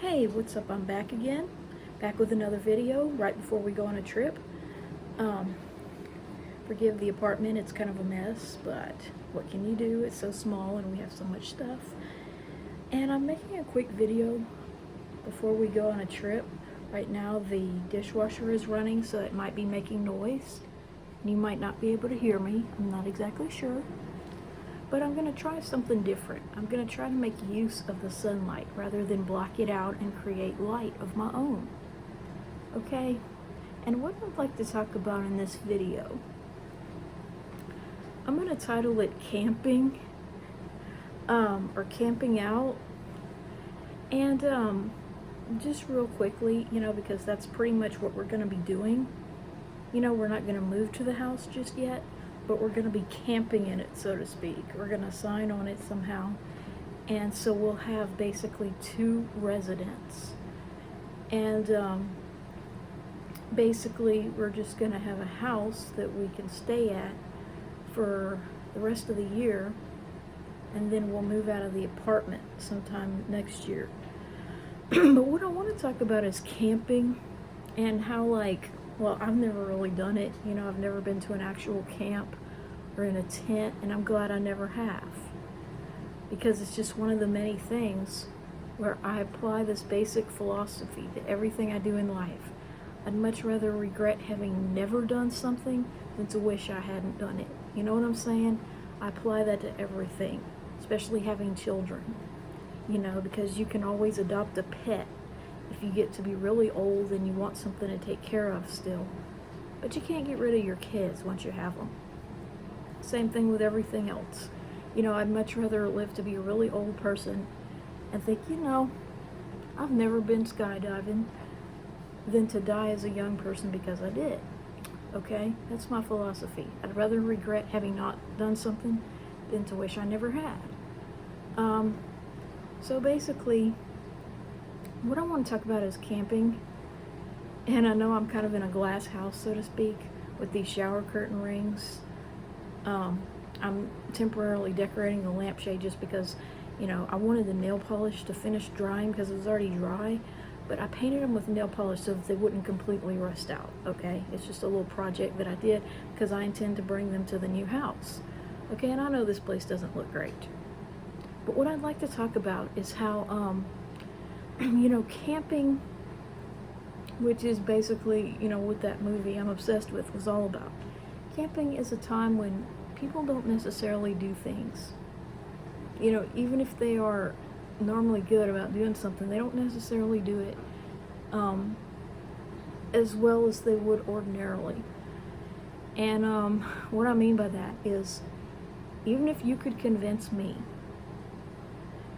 Hey, what's up? I'm back again, back with another video right before we go on a trip. Um, Forgive the apartment, it's kind of a mess, but what can you do? It's so small and we have so much stuff. And I'm making a quick video before we go on a trip. Right now the dishwasher is running, so it might be making noise. You might not be able to hear me, I'm not exactly sure. But I'm going to try something different. I'm going to try to make use of the sunlight rather than block it out and create light of my own. Okay? And what I'd like to talk about in this video, I'm going to title it Camping, or Camping Out. And just real quickly, because that's pretty much what we're going to be doing. We're not going to move to the house just yet, but we're going to be camping in it, so to speak. We're going to sign on it somehow. And so we'll have basically 2 residents. And basically we're just going to have a house that we can stay at for the rest of the year. And then we'll move out of the apartment sometime next year. But what I want to talk about is camping and how, well, I've never really done it. I've never been to an actual camp or in a tent, and I'm glad I never have. Because it's just one of the many things where I apply this basic philosophy to everything I do in life. I'd much rather regret having never done something than to wish I hadn't done it. You know what I'm saying? I apply that to everything, especially having children. Because you can always adopt a pet if you get to be really old and you want something to take care of still. But you can't get rid of your kids once you have them. Same thing with everything else. I'd much rather live to be a really old person and think, I've never been skydiving than to die as a young person because I did. Okay? That's my philosophy. I'd rather regret having not done something than to wish I never had. So basically, what I want to talk about is camping. And I know I'm kind of in a glass house, so to speak, with these shower curtain rings. I'm temporarily decorating the lampshade just because, I wanted the nail polish to finish drying because it was already dry. But I painted them with nail polish so that they wouldn't completely rust out, okay? It's just a little project that I did because I intend to bring them to the new house. Okay, and I know this place doesn't look great. But what I'd like to talk about is how, camping, which is basically, what that movie I'm obsessed with was all about. Camping is a time when people don't necessarily do things. Even if they are normally good about doing something, they don't necessarily do it as well as they would ordinarily. And what I mean by that is, even if you could convince me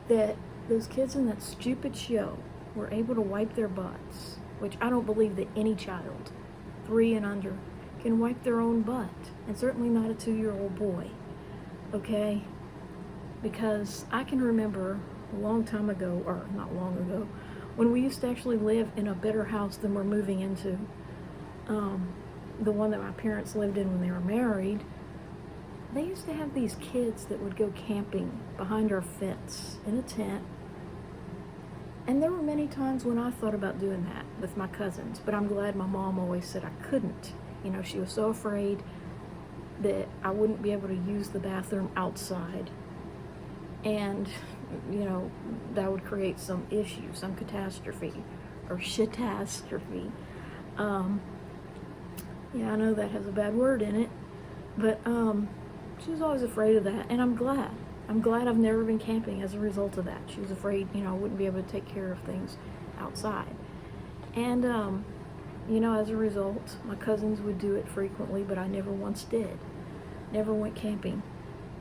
that those kids in that stupid show were able to wipe their butts, which I don't believe that any child 3 and under can wipe their own butt, and certainly not a 2-year-old boy, okay? Because I can remember a long time ago, or not long ago, when we used to actually live in a better house than we're moving into, the one that my parents lived in when they were married. They used to have these kids that would go camping behind our fence in a tent. And there were many times when I thought about doing that with my cousins, but I'm glad my mom always said I couldn't. She was so afraid that I wouldn't be able to use the bathroom outside. And, that would create some issue, some catastrophe, or shitastrophe. Yeah, I know that has a bad word in it, but, she was always afraid of that, and I'm glad. I'm glad I've never been camping as a result of that. She was afraid, I wouldn't be able to take care of things outside. And, as a result, my cousins would do it frequently, but I never once did. Never went camping.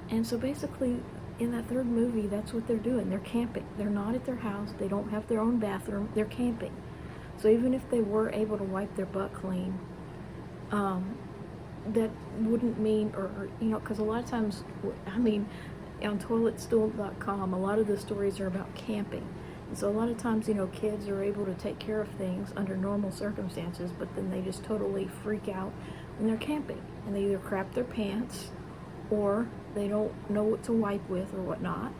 And so basically, in that third movie, that's what they're doing. They're camping. They're not at their house. They don't have their own bathroom. They're camping. So even if they were able to wipe their butt clean, that wouldn't mean, because a lot of times, on toiletstool.com, a lot of the stories are about camping. And so a lot of times, kids are able to take care of things under normal circumstances, but then they just totally freak out when they're camping. And they either crap their pants, or they don't know what to wipe with or whatnot.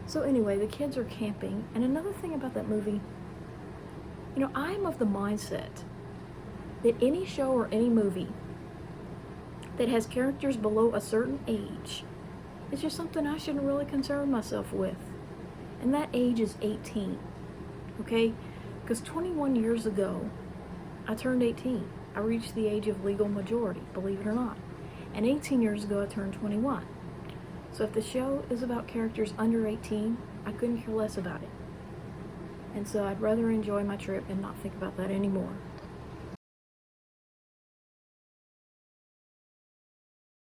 So anyway, the kids are camping. And another thing about that movie, You know, I'm of the mindset that any show or any movie that has characters below a certain age is just something I shouldn't really concern myself with. And that age is 18, okay? Because 21 years ago, I turned 18. I reached the age of legal majority, believe it or not. And 18 years ago, I turned 21. So if the show is about characters under 18, I couldn't care less about it. And so I'd rather enjoy my trip and not think about that anymore.